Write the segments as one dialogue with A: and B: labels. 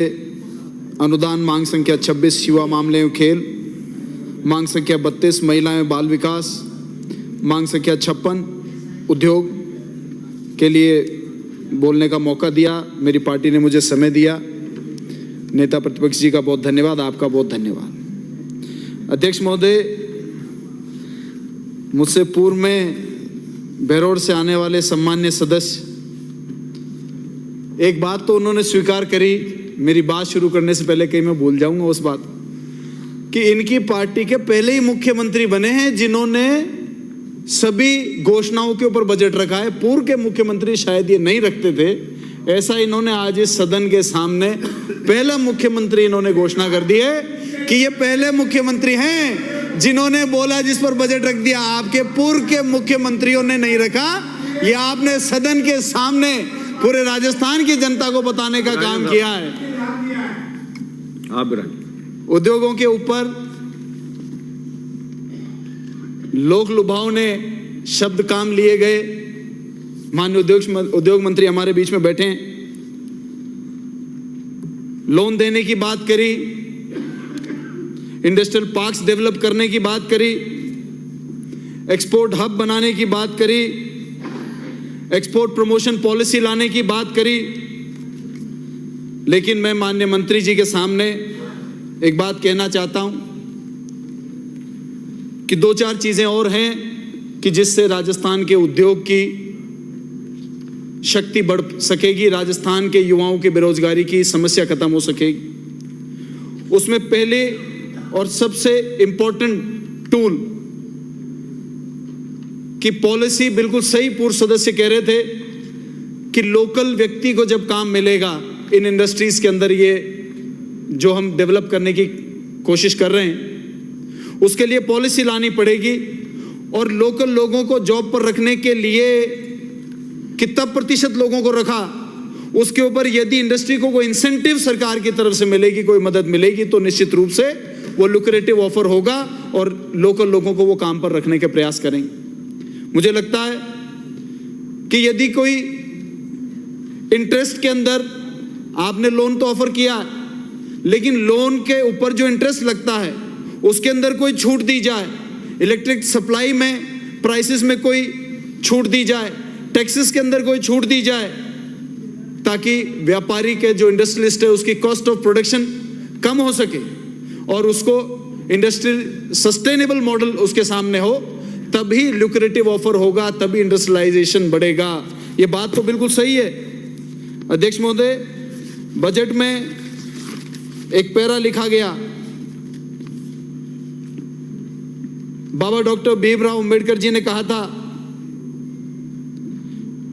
A: अनुदान मांग संख्या 26 युवा मामले एवं खेल, मांग संख्या 32 महिला एवं बाल विकास, मांग संख्या 56 उद्योग के लिए बोलने का मौका दिया। मेरी पार्टी ने मुझे समय दिया। नेता प्रतिपक्ष जी का बहुत धन्यवाद, आपका बहुत धन्यवाद। अध्यक्ष महोदय, मुझसे पूर्व में बेरोड से आने वाले सम्मान्य सदस्य, एक बात तो उन्होंने स्वीकार करी, मेरी बात शुरू करने से पहले कहीं मैं भूल जाऊंगा उस बात, कि इनकी पार्टी के पहले ही मुख्यमंत्री बने हैं जिन्होंने सभी घोषणाओं के ऊपर बजट रखा है। पूर्व के मुख्यमंत्री शायद ये नहीं रखते थे, ऐसा इन्होंने आज इस सदन के सामने पहला मुख्यमंत्री इन्होंने घोषणा कर दी है कि ये पहले मुख्यमंत्री हैं जिन्होंने बोला, जिस पर बजट रख दिया। आपके पूर्व के मुख्यमंत्रियों ने नहीं रखा, ये आपने सदन के सामने पूरे राजस्थान की जनता को बताने का काम किया है। उद्योगों के ऊपर लोक लुभाव ने शब्द काम लिए गए। माननीय उद्योग मंत्री हमारे बीच में बैठे हैं, लोन देने की बात करी, इंडस्ट्रियल पार्क्स डेवलप करने की बात करी, एक्सपोर्ट हब बनाने की बात करी, एक्सपोर्ट प्रमोशन पॉलिसी लाने की बात करी। लेकिन मैं माननीय मंत्री जी के सामने एक बात कहना चाहता हूं कि दो चार चीजें और हैं कि जिससे राजस्थान के उद्योग की शक्ति बढ़ सकेगी, राजस्थान के युवाओं की बेरोजगारी की समस्या खत्म हो सकेगी। उसमें पहले और सबसे इंपॉर्टेंट टूल की पॉलिसी, बिल्कुल सही पूर्व सदस्य कह रहे थे कि लोकल व्यक्ति को जब काम मिलेगा इन इंडस्ट्रीज के अंदर, ये जो हम डेवलप करने की कोशिश कर रहे हैं, उसके लिए पॉलिसी लानी पड़ेगी। और लोकल लोगों को जॉब पर रखने के लिए कितना प्रतिशत लोगों को रखा, उसके ऊपर यदि इंडस्ट्री को कोई इंसेंटिव सरकार की तरफ से मिलेगी, कोई मदद मिलेगी, तो निश्चित रूप से वो लुक्रेटिव ऑफर होगा और लोकल लोगों को वो काम पर रखने के प्रयास करेंगे। मुझे लगता है कि यदि कोई इंटरेस्ट के अंदर आपने लोन तो ऑफर किया, लेकिन लोन के ऊपर जो इंटरेस्ट लगता है उसके अंदर कोई छूट दी जाए, इलेक्ट्रिक सप्लाई में प्राइसेस में कोई छूट दी जाए, टैक्सेस के अंदर कोई छूट दी जाए, ताकि व्यापारी के जो इंडस्ट्रियलिस्ट है उसकी कॉस्ट ऑफ प्रोडक्शन कम हो सके और उसको इंडस्ट्रियल सस्टेनेबल मॉडल उसके सामने हो, तभी लुक्रेटिव ऑफर होगा, तभी इंडस्ट्रियलाइजेशन बढ़ेगा। ये बात तो बिल्कुल सही है। अध्यक्ष महोदय, बजट में एक पैरा लिखा गया, बाबा डॉक्टर भीमराव अंबेडकर जी ने कहा था,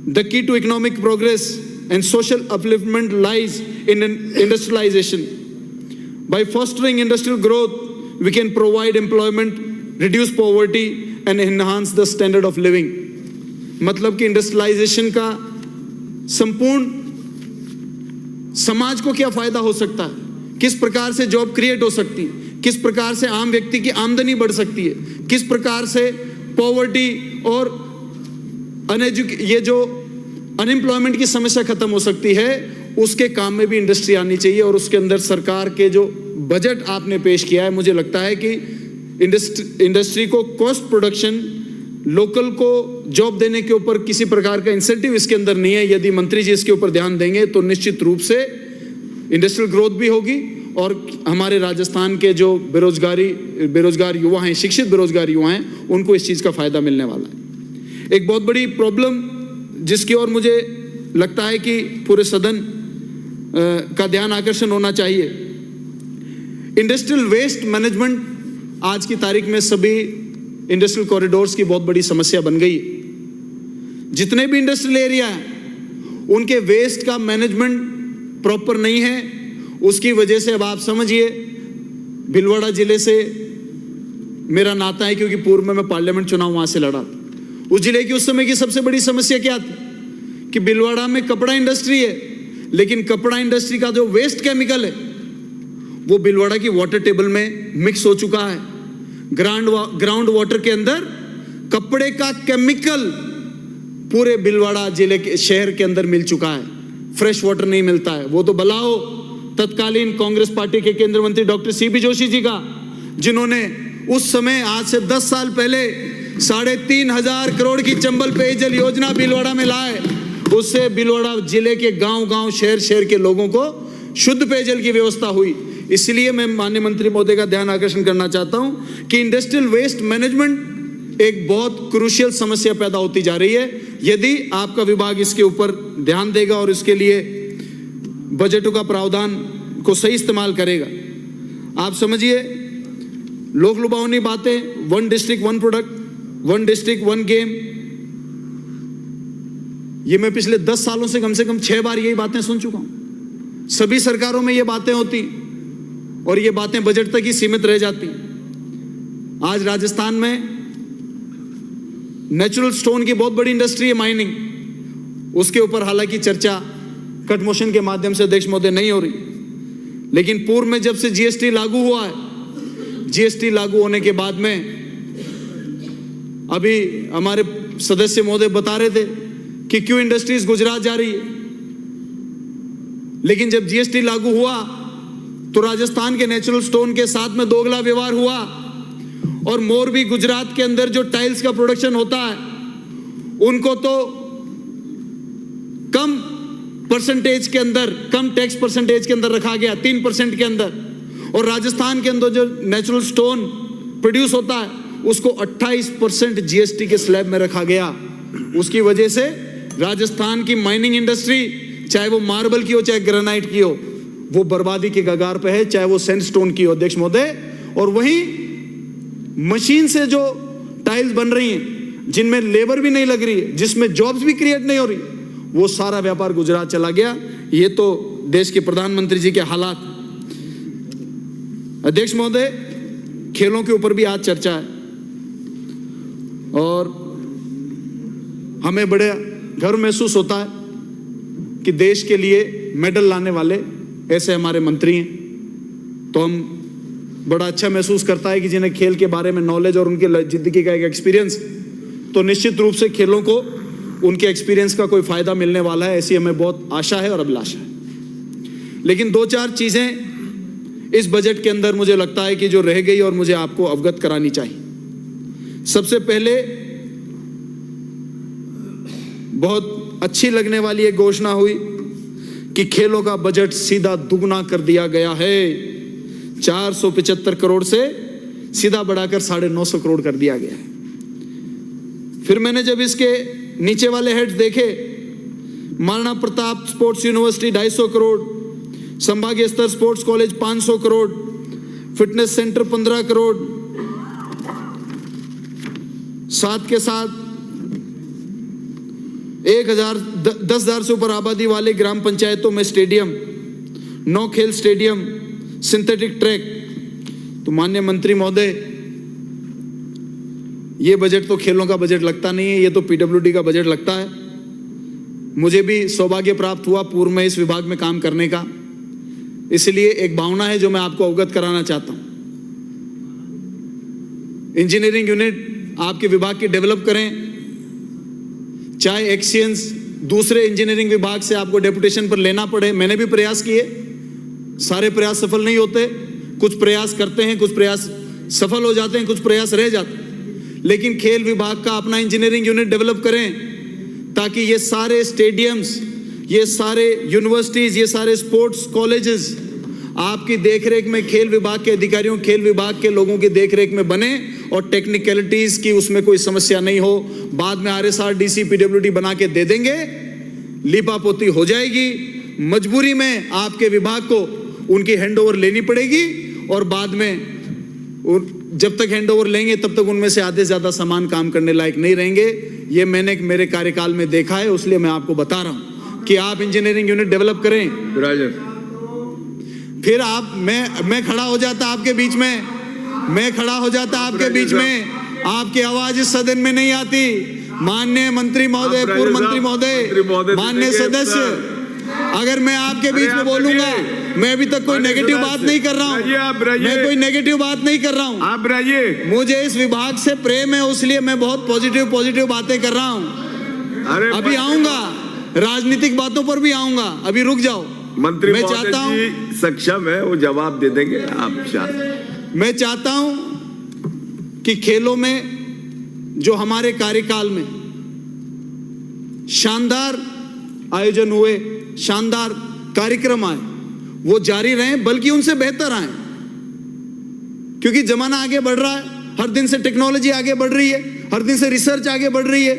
A: the key to economic progress and social upliftment lies in industrialisation. By fostering industrial growth we can provide employment, reduce poverty and enhance the standard of living. मतलब कि इंडस्ट्रियलाइजेशन का संपूर्ण समाज को क्या फायदा हो सकता है, किस प्रकार से जॉब क्रिएट हो सकती है, किस प्रकार से आम व्यक्ति की आमदनी बढ़ सकती है, किस प्रकार से पॉवर्टी और ये जो अनएम्प्लॉयमेंट की समस्या खत्म हो सकती है, उसके काम में भी इंडस्ट्री आनी चाहिए। और उसके अंदर सरकार के जो बजट आपने पेश किया है, मुझे लगता है कि इंडस्ट्री को कॉस्ट प्रोडक्शन, लोकल को जॉब देने के ऊपर किसी प्रकार का इंसेंटिव इसके अंदर नहीं है। यदि मंत्री जी इसके ऊपर ध्यान देंगे तो निश्चित रूप से इंडस्ट्रियल ग्रोथ भी होगी और हमारे राजस्थान के जो बेरोजगार युवा हैं, शिक्षित बेरोजगार युवा हैं, उनको इस चीज का फायदा मिलने वाला है। एक बहुत बड़ी प्रॉब्लम जिसकी ओर मुझे लगता है कि पूरे सदन का ध्यान आकर्षण होना चाहिए, इंडस्ट्रियल वेस्ट मैनेजमेंट आज की तारीख में सभी इंडस्ट्रियल कॉरिडोर्स की बहुत बड़ी समस्या बन गई। जितने भी इंडस्ट्रियल एरिया हैं उनके वेस्ट का मैनेजमेंट प्रॉपर नहीं है। उसकी वजह से अब आप समझिए, भीलवाड़ा जिले से मेरा नाता है क्योंकि पूर्व में मैं पार्लियामेंट चुनाव वहां से लड़ा। उस जिले की उस समय की सबसे बड़ी समस्या क्या थी कि भीलवाड़ा में कपड़ा इंडस्ट्री है, लेकिन कपड़ा इंडस्ट्री का जो वेस्ट केमिकल है वो भीलवाड़ा की वाटर टेबल में मिक्स हो चुका है। ग्राउंड वाटर के अंदर कपड़े का केमिकल पूरे भीलवाड़ा जिले के शहर के अंदर मिल चुका है। फ्रेश वाटर नहीं मिलता है। वो तो भला हो तत्कालीन कांग्रेस पार्टी के केंद्रीय मंत्री डॉक्टर सीपी जोशी जी का, जिन्होंने उस समय आज से 10 साल पहले 3,500 करोड़ की चंबल पेयजल योजना भीलवाड़ा में लाए। उससे भीलवाड़ा जिले के गांव-गांव, शहर-शहर के लोगों को शुद्ध पेयजल की व्यवस्था हुई। इसलिए मैं माननीय मंत्री महोदय का ध्यान आकर्षण करना चाहता हूं कि इंडस्ट्रियल वेस्ट मैनेजमेंट एक बहुत क्रूशियल समस्या पैदा होती जा रही है। यदि आपका विभाग इसके ऊपर ध्यान देगा और इसके लिए बजटों का प्रावधान को सही इस्तेमाल करेगा, आप समझिए लोक लुभावनी बातें, 1 डिस्ट्रिक्ट 1 प्रोडक्ट, 1 डिस्ट्रिक्ट 1 गेम, ये मैं पिछले 10 सालों से कम 6 बार यही बातें सुन चुका हूं। सभी सरकारों में ये बातें होती और ये बातें बजट तक ही सीमित रह जाती। आज राजस्थान में नेचुरल स्टोन की बहुत बड़ी इंडस्ट्री है, माइनिंग, उसके ऊपर हालांकि चर्चा कट मोशन के माध्यम से अध्यक्ष महोदय नहीं हो रही, लेकिन पूर्व में जब से जीएसटी लागू हुआ है, जीएसटी लागू होने के बाद में अभी हमारे सदस्य महोदय बता रहे थे कि क्यों इंडस्ट्रीज गुजरात जा रही है, लेकिन जब जीएसटी लागू हुआ तो राजस्थान के नेचुरल स्टोन के साथ में दोगला व्यवहार हुआ और मोरबी गुजरात के अंदर जो टाइल्स का प्रोडक्शन होता है उनको तो कम परसेंटेज के अंदर, कम टैक्स परसेंटेज के अंदर रखा गया, 3% के अंदर, और राजस्थान के अंदर जो नेचुरल स्टोन प्रोड्यूस होता है उसको 28% जीएसटी के स्लैब में रखा गया। उसकी वजह से राजस्थान की माइनिंग इंडस्ट्री, चाहे वो मार्बल की हो चाहे ग्रेनाइट की हो, वो बर्बादी के कगार पे है, चाहे वो सैंडस्टोन की हो अध्यक्ष महोदय। और वहीं मशीन से जो टाइल्स बन रही हैं जिनमें लेबर भी नहीं लग रही है, जिसमें जॉब्स भी क्रिएट नहीं हो रही, वो सारा व्यापार गुजरात चला गया। ये तो देश के प्रधानमंत्री जी के हालात। अध्यक्ष महोदय, खेलों के ऊपर भी आज चर्चा है और हमें बड़े गर्व महसूस होता है कि देश के लिए मेडल लाने वाले ऐसे हमारे मंत्री हैं। तो हम बड़ा अच्छा महसूस करता है कि जिन्हें खेल के बारे में नॉलेज और उनके जिंदगी का एक एक्सपीरियंस, तो निश्चित रूप से खेलों को उनके एक्सपीरियंस का कोई फायदा मिलने वाला है, ऐसी हमें बहुत आशा है और अभिलाषा है। लेकिन 2-4 चीजें इस बजट के अंदर मुझे लगता है कि जो रह गई और मुझे आपको अवगत करानी चाहिए। सबसे पहले बहुत अच्छी लगने वाली एक घोषणा हुई कि खेलों का बजट सीधा दुगना कर दिया गया है। 475 करोड़ से सीधा बढ़ाकर 950 करोड़ कर दिया गया है। फिर मैंने जब इसके नीचे वाले हेड्स देखे, महाराणा प्रताप स्पोर्ट्स यूनिवर्सिटी 250 करोड़, संभागीय स्तर sports college 500 crore, fitness centre 15 crore, साथ के साथ 10,000 से ऊपर आबादी वाले ग्राम पंचायतों में स्टेडियम, 9 खेल स्टेडियम, सिंथेटिक ट्रैक। तो माननीय मंत्री महोदय, ये बजट तो खेलों का बजट लगता नहीं है, ये तो पीडब्ल्यूडी का बजट लगता है। मुझे भी सौभाग्य प्राप्त हुआ पूर्व में इस विभाग में काम करने का, इसलिए एक भावना है जो मैं आपको अवगत कराना चाहता हूं। इंजीनियरिंग यूनिट आपके विभाग की डेवलप करें, चाहे एक्सचेंज दूसरे इंजीनियरिंग विभाग से आपको डेपुटेशन पर लेना पड़े। मैंने भी प्रयास किए, सारे प्रयास सफल नहीं होते, कुछ प्रयास करते हैं, कुछ प्रयास सफल हो जाते हैं, कुछ प्रयास रह जाते हैं। लेकिन खेल विभाग का अपना इंजीनियरिंग यूनिट डेवलप करें ताकि ये सारे स्टेडियम्स, ये सारे यूनिवर्सिटीज, ये सारे स्पोर्ट्स कॉलेजेस आपकी देखरेख में, खेल विभाग के अधिकारियों, खेल विभाग के लोगों की देखरेख में बने और टेक्निकलिटीज की उसमें कोई समस्या नहीं हो। बाद में आरएसआर, डीसी, पीडब्ल्यूडी बना के दे देंगे, लीपापोती हो जाएगी। मजबूरी में आपके विभाग को उनकी हैंडओवर लेनी पड़ेगी और बाद में जब तक हैंडओवर लेंगे तब तक उनमें से आधे से ज्यादा सामान काम करने लायक नहीं रहेंगे। ये मैंने मेरे कार्यकाल में देखा है, इसलिए मैं आपको बता रहा हूं कि आप इंजीनियरिंग यूनिट डेवलप करें। फिर आप मैं खड़ा हो जाता आपके बीच में, मैं खड़ा हो जाता आपके बीच में, आपकी आवाज इस सदन में नहीं आती। माननीय मंत्री महोदय, पूर्व मंत्री महोदय, माननीय सदस्य, अगर मैं आपके बीच में बोलूंगा, मैं अभी तक कोई नेगेटिव बात नहीं कर रहा हूं, मैं कोई नेगेटिव बात नहीं कर रहा हूं, आप रहिए। मुझे इस विभाग से प्रेम है, इसलिए मैं बहुत पॉजिटिव बातें कर रहा हूं। अभी आऊंगा, राजनीतिक बातों पर भी आऊंगा, अभी रुक जाओ।
B: मंत्री
A: मैं चाहता हूं
B: सक्षम है, वो जवाब दे देंगे। आप शांत।
A: मैं चाहता हूं कि खेलों में जो हमारे कार्यकाल में शानदार आयोजन हुए, शानदार कार्यक्रम आए, वो जारी रहें, बल्कि उनसे बेहतर आए, क्योंकि जमाना आगे बढ़ रहा है। हर दिन से टेक्नोलॉजी आगे बढ़ रही है, हर दिन से रिसर्च आगे बढ़ रही है,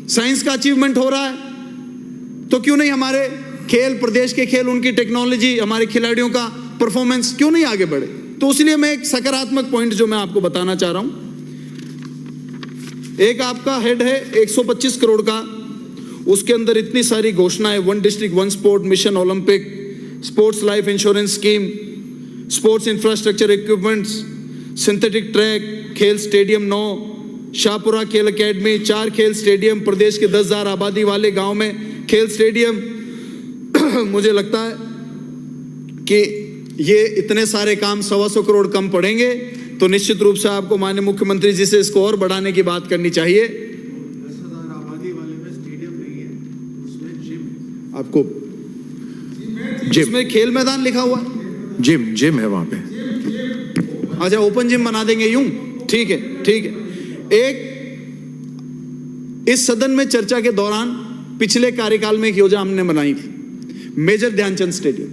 A: साइंस का अचीवमेंट हो रहा है। तो क्यों नहीं हमारे खेल, प्रदेश के खेल, उनकी टेक्नोलॉजी, हमारे खिलाड़ियों का परफॉर्मेंस क्यों नहीं आगे बढ़े? तो इसलिए मैं एक सकारात्मक पॉइंट जो मैं आपको बताना चाह रहा हूं, एक आपका हेड है 125 करोड़ का, उसके अंदर इतनी सारी घोषणाएं, 1 district 1 sport, mission Olympic, sports life insurance scheme, sports infrastructure equipments, synthetic track, खेल स्टेडियम 9, शाहपुरा खेल अकेडमी, 4 खेल स्टेडियम, प्रदेश के 10,000 आबादी वाले गांव में खेल स्टेडियम। मुझे लगता है कि ये इतने सारे काम 125 करोड़ कम पड़ेंगे, तो निश्चित रूप से आपको माननीय मुख्यमंत्री जी से इसको और बढ़ाने की बात करनी चाहिए।
C: 10,000 आबादी वाले में स्टेडियम नहीं है, उसमें जिम,
A: आपको जिसमें खेल मैदान लिखा हुआ है,
B: जिम है वहां पे।
A: अच्छा, ओपन जिम बना देंगे यूं? ठीक है, ठीक है। एक इस सदन में चर्चा के दौरान पिछले कार्यकाल में एक योजना हमने बनाई थी, मेजर ध्यानचंद स्टेडियम,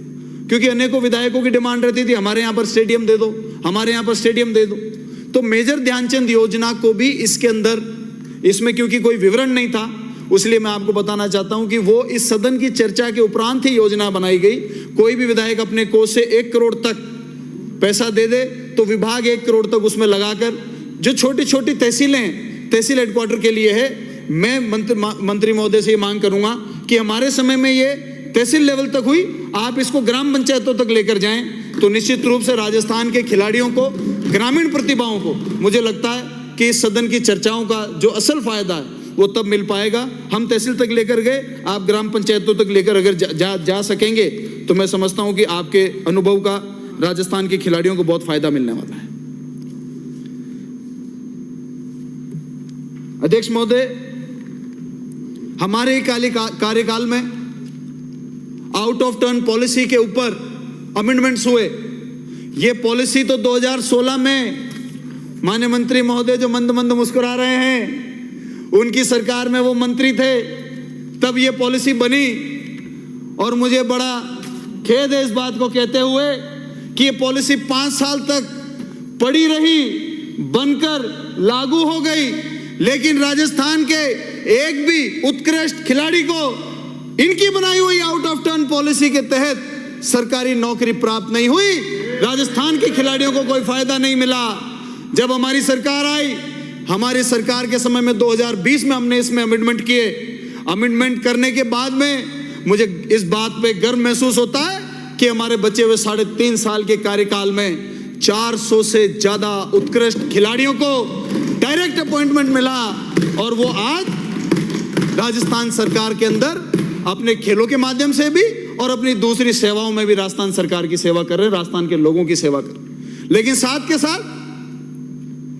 A: क्योंकि अनेकों विधायकों की डिमांड रहती थी, हमारे यहां पर स्टेडियम दे दो, हमारे यहां पर स्टेडियम दे दो। तो मेजर ध्यानचंद योजना को भी इसके अंदर, इसमें क्योंकि कोई विवरण नहीं था, इसलिए मैं आपको बताना चाहता हूं कि वो इस सदन की चर्चा के उपरांत ही योजना बनाई गई। कोई भी विधायक अपने कोष से 1 करोड़ तक पैसा दे दे, तो विभाग 1 करोड़ तक उसमें लगाकर, जो छोटी छोटी तहसीलें, तहसील हेडक्वार्टर के लिए है, मैं मंत्री महोदय से ये मांग करूंगा कि हमारे समय में ये तहसील लेवल तक हुई, आप इसको ग्राम पंचायतों तक लेकर जाएं, तो निश्चित रूप से राजस्थान के खिलाड़ियों को, ग्रामीण प्रतिभाओं को, मुझे लगता है कि इस सदन की चर्चाओं का जो असल फायदा है वो तब मिल पाएगा। हम तहसील तक लेकर गए, आप ग्राम पंचायतों तक लेकर अगर जा सकेंगे, तो मैं समझता हूं कि आपके अनुभव का राजस्थान के खिलाड़ियों को बहुत फायदा मिलने वाला है। अध्यक्ष महोदय, हमारे कार्यकाल में आउट ऑफ टर्न पॉलिसी के ऊपर अमेंडमेंट्स हुए। ये पॉलिसी तो 2016 में माननीय मंत्री महोदय जो मंद मंद मुस्कुरा रहे हैं, उनकी सरकार में वो मंत्री थे, तब ये पॉलिसी बनी। और मुझे बड़ा खेद है इस बात को कहते हुए कि ये पॉलिसी 5 साल तक पड़ी रही, बनकर लागू हो गई, लेकिन राजस्थान के एक भी उत्कृष्ट खिलाड़ी को इनकी बनाई हुई आउट ऑफ टर्न पॉलिसी के तहत सरकारी नौकरी प्राप्त नहीं हुई। राजस्थान के खिलाड़ियों को कोई फायदा नहीं मिला। जब हमारी सरकार आई, हमारी सरकार के समय में 2020 में हमने इसमें अमेंडमेंट किए। अमेंडमेंट करने के बाद में मुझे इस बात पे गर्व महसूस होता है कि हमारे बचे हुए 3.5 साल के कार्यकाल में 400 से ज्यादा उत्कृष्ट खिलाड़ियों को डायरेक्ट अपॉइंटमेंट मिला, और वो आज राजस्थान सरकार के अंदर अपने खेलों के माध्यम से भी और अपनी दूसरी सेवाओं में भी राजस्थान सरकार की सेवा कर रहे हैं, राजस्थान के लोगों की सेवा कर रहे हैं। लेकिन साथ के साथ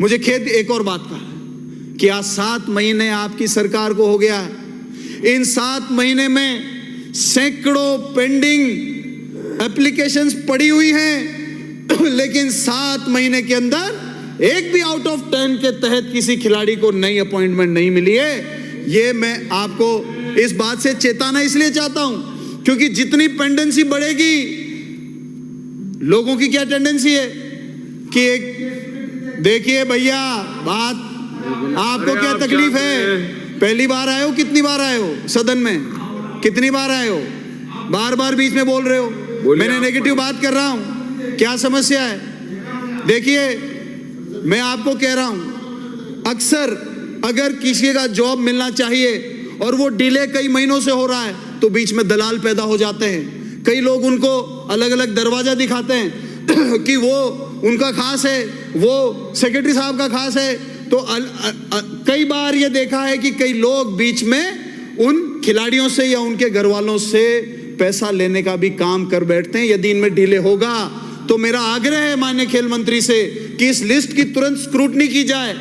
A: मुझे खेद एक और बात का है कि आज 7 महीने आपकी सरकार को हो गया है। इन 7 महीने में सैकड़ों पेंडिंग एप्लीकेशंस पड़ी हुई हैं, लेकिन 7 महीने के अंदर एक भी आउट ऑफ 10 के तहत किसी खिलाड़ी को नई अपॉइंटमेंट नहीं मिली है। ये मैं आपको इस बात से चेताना इसलिए चाहता हूं, क्योंकि जितनी पेंडेंसी बढ़ेगी, लोगों की क्या टेंडेंसी है कि एक, देखिए भैया, बात आपको क्या तकलीफ है? पहली बार आए हो, कितनी बार आए हो सदन में, कितनी बार आए हो? बार बार बीच में बोल रहे हो। मैंने नेगेटिव बात कर रहा हूं, क्या समस्या है? देखिए, मैं आपको कह रहा हूं, अक्सर अगर किसी का जॉब मिलना चाहिए और वो डिले कई महीनों से हो रहा है, तो बीच में दलाल पैदा हो जाते हैं। कई लोग उनको अलग अलग दरवाजा दिखाते हैं कि वो उनका खास है, वो सेक्रेटरी साहब का खास है। तो कई बार ये देखा है कि कई लोग बीच में उन खिलाड़ियों से या उनके घर वालों से पैसा लेने का भी काम कर बैठते हैं। यदि इनमें डिले होगा, तो मेरा आग्रह है माननीय खेल मंत्री से कि इस लिस्ट की तुरंत स्क्रूटनी की जाए।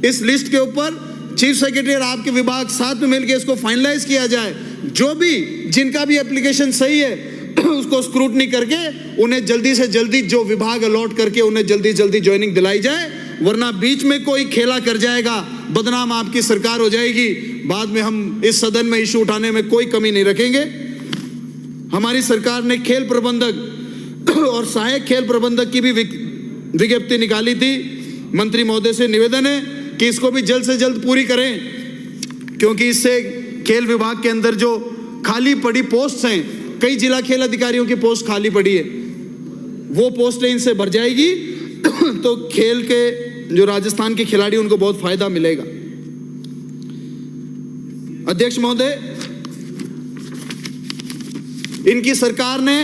A: इस लिस्ट के ऊपर चीफ सेक्रेटरी और आपके विभाग साथ में मिलकर इसको फाइनलाइज किया जाए। जो भी, जिनका भी एप्लीकेशन सही है, उसको स्क्रूटनी करके उन्हें जल्दी से जल्दी जो विभाग अलॉट करके उन्हें जल्दी जल्दी ज्वाइनिंग दिलाई जाए, वरना बीच में कोई खेला कर जाएगा, बदनाम आपकी सरकार हो जाएगी। बाद में हम इस सदन में इशू उठाने में कोई कमी नहीं रखेंगे। हमारी सरकार ने खेल प्रबंधक और सहायक खेल प्रबंधक की भी विज्ञप्ति निकाली थी। मंत्री महोदय से निवेदन है कि इसको भी जल्द से जल्द पूरी करें, क्योंकि इससे खेल विभाग के अंदर जो खाली पड़ी पोस्ट हैं, कई जिला खेल अधिकारियों की पोस्ट खाली पड़ी है, वो पोस्टें इनसे भर जाएगी तो खेल के जो राजस्थान के खिलाड़ी उनको बहुत फायदा मिलेगा। अध्यक्ष महोदय, इनकी सरकार ने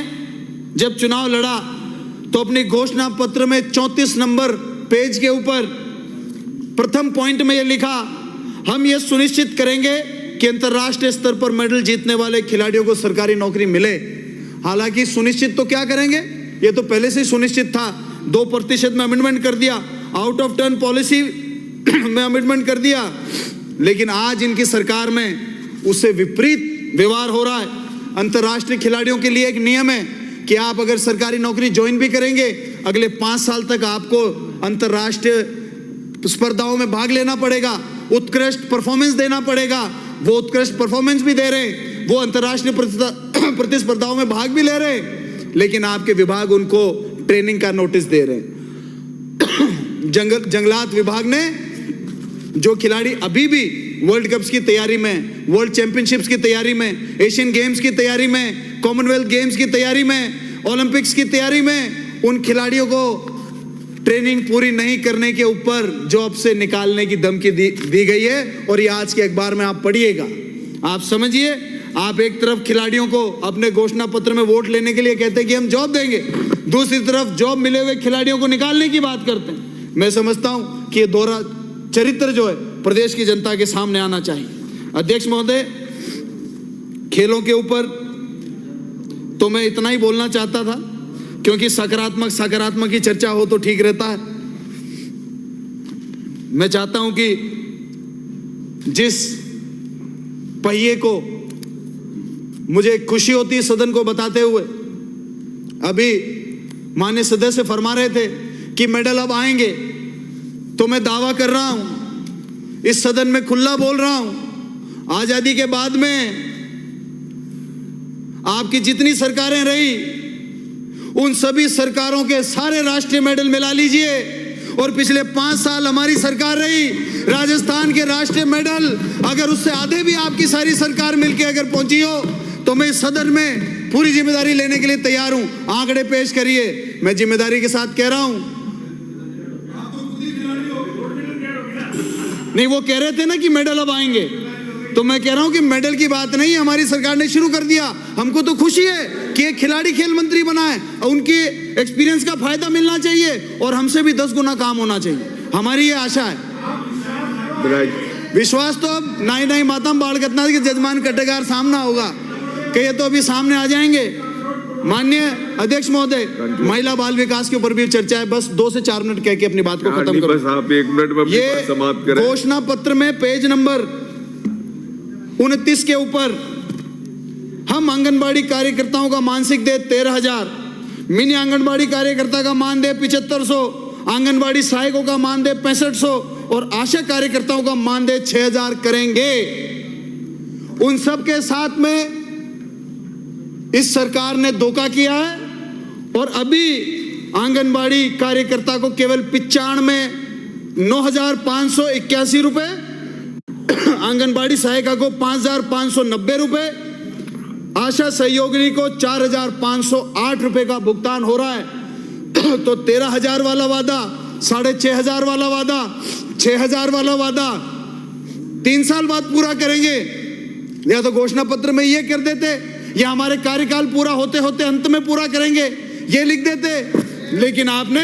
A: जब चुनाव लड़ा तो अपनी घोषणा पत्र में 34 नंबर पेज के ऊपर प्रथम पॉइंट में यह लिखा, हम यह सुनिश्चित करेंगे कि अंतर्राष्ट्रीय स्तर पर मेडल जीतने वाले खिलाड़ियों को सरकारी नौकरी मिले। हालांकि सुनिश्चित तो क्या करेंगे, ये तो पहले से ही सुनिश्चित था। 2% में अमेंडमेंट कर दिया, आउट ऑफ टर्न पॉलिसी में अमेंडमेंट कर दिया, लेकिन आज इनकी सरकार में उससे विपरीत व्यवहार हो रहा है। अंतर्राष्ट्रीय खिलाड़ियों के लिए एक नियम है कि आप अगर सरकारी नौकरी ज्वाइन भी करेंगे, अगले 5 साल तक आपको अंतर्राष्ट्रीय स्पर्धाओं में भाग लेना पड़ेगा, उत्कृष्ट परफॉर्मेंस देना पड़ेगा। वो उत्कृष्ट परफॉर्मेंस भी दे रहे हैं, वो अंतर्राष्ट्रीय प्रतिस्पर्धाओं में भाग भी ले रहे हैं, लेकिन आपके विभाग उनको ट्रेनिंग का नोटिस दे रहे हैं। जंगलात विभाग ने जो खिलाड़ी अभी भी वर्ल्ड कप्स की तैयारी में, वर्ल्ड चैंपियनशिप्स की तैयारी में, एशियन गेम्स की तैयारी में, कॉमनवेल्थ गेम्स की तैयारी में, ओलंपिक्स की तैयारी में, उन खिलाड़ियों को ट्रेनिंग पूरी नहीं करने के ऊपर जॉब से निकालने की धमकी दी गई है। और ये आज के अखबार में आप पढ़िएगा। आप समझिए, आप एक तरफ खिलाड़ियों को अपने घोषणा पत्र में वोट लेने के लिए कहते हैं कि हम जॉब देंगे, दूसरी तरफ जॉब मिले हुए खिलाड़ियों को निकालने की बात करते हैं। मैं समझता हूं कि ये दोहरा चरित्र जो है प्रदेश की जनता के सामने आना चाहिए। अध्यक्ष महोदय, खेलों के ऊपर तो मैं इतना ही बोलना चाहता था, क्योंकि सकारात्मक की चर्चा हो तो ठीक रहता है। मैं चाहता हूं कि जिस पहिए को मुझे खुशी होती है सदन को बताते हुए, अभी माननीय सदस्य फरमा रहे थे कि मेडल अब आएंगे, तो मैं दावा कर रहा हूं, इस सदन में खुला बोल रहा हूं, आजादी के बाद में आपकी जितनी सरकारें रही, उन सभी सरकारों के सारे राष्ट्रीय मेडल मिला लीजिए, और पिछले 5 साल हमारी सरकार रही, राजस्थान के राष्ट्रीय मेडल अगर उससे आधे भी आपकी सारी सरकार मिलकर अगर पहुंची हो, तो मैं इस सदन में पूरी जिम्मेदारी लेने के लिए तैयार हूं। आंकड़े पेश करिए, मैं जिम्मेदारी के साथ कह रहा हूं। नहीं, वो कह रहे थे ना कि मेडल अब आएंगे, तो मैं कह रहा हूं कि मेडल की बात नहीं, हमारी सरकार ने शुरू कर दिया। हमको तो खुशी है कि एक खिलाड़ी खेल मंत्री बना है, और उनके एक्सपीरियंस का फायदा मिलना चाहिए और हमसे भी 10 गुना काम होना चाहिए, हमारी ये आशा है। विश्वास तो अब नाई मातम बालकतना के जजमान कटेगार सामना होगा कि ये तो अभी सामने आ जाएंगे। माननीय अध्यक्ष महोदय, महिला बाल विकास के ऊपर भी चर्चा है, बस 2 से 4 मिनट कह के अपनी बात को खत्म करो।
B: बस आप 1 मिनट में
A: ये
B: समाप्त करें।
A: घोषणा पत्र में पेज नंबर 29 के ऊपर हम आंगनबाड़ी कार्यकर्ताओं का मानसिक दे 13,000, मिनी आंगनबाड़ी कार्यकर्ता का मानदेय 7500, आंगनबाड़ी सहायकों का मानदेय 6500 और आशा कार्यकर्ताओं का मानदेय 6000 करेंगे। उन सब के साथ में इस सरकार ने धोखा किया है, और अभी आंगनबाड़ी कार्यकर्ता को केवल 95 में 9,581 रुपए, आंगनबाड़ी सहायिका को 5,590 रुपए, आशा सहयोगिनी को 4,508 रुपए का भुगतान हो रहा है। तो 13,000 वाला वादा, 6,500 वाला वादा, 6,000 वाला वादा 3 साल बाद पूरा करेंगे, या तो घोषणा पत्र में ये कर देते, या हमारे कार्यकाल पूरा होते होते अंत में पूरा करेंगे, ये लिख देते। लेकिन आपने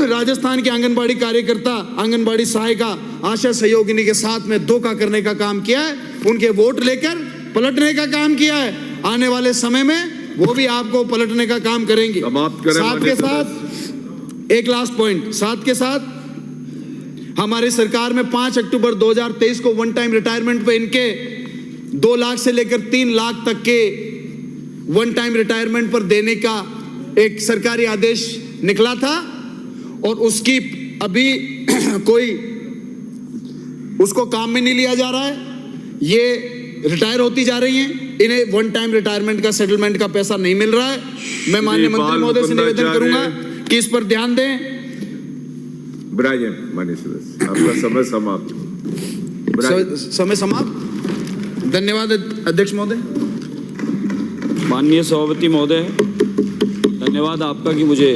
A: राजस्थान के आंगनबाड़ी कार्यकर्ता, आंगनबाड़ी सहायिका, आशा सहयोगिनी के साथ में धोखा करने का काम किया है, उनके वोट लेकर पलटने का काम किया है। आने वाले समय में वो भी आपको पलटने का काम करेंगे। साथ के साथ एक लास्ट पॉइंट, साथ के साथ हमारी सरकार में 5 अक्टूबर 2023 को वन टाइम रिटायरमेंट पे इनके 2 लाख से लेकर 3 लाख तक के वन टाइम रिटायरमेंट पर देने का एक सरकारी आदेश निकला था और उसकी अभी कोई उसको काम में नहीं लिया जा रहा है। ये रिटायर होती जा रही हैं, इन्हें वन टाइम रिटायरमेंट का सेटलमेंट का पैसा नहीं मिल रहा है। मैं माननीय मंत्री महोदय से निवेदन करूंगा कि इस पर ध्यान दें।
B: ब्रायन माननीय सदस्य, आपका समय समाप्त।
A: समय समाप्त। धन्यवाद अध्यक्ष महोदय।
D: माननीय सभापति महोदय, धन्यवाद आपका कि मुझे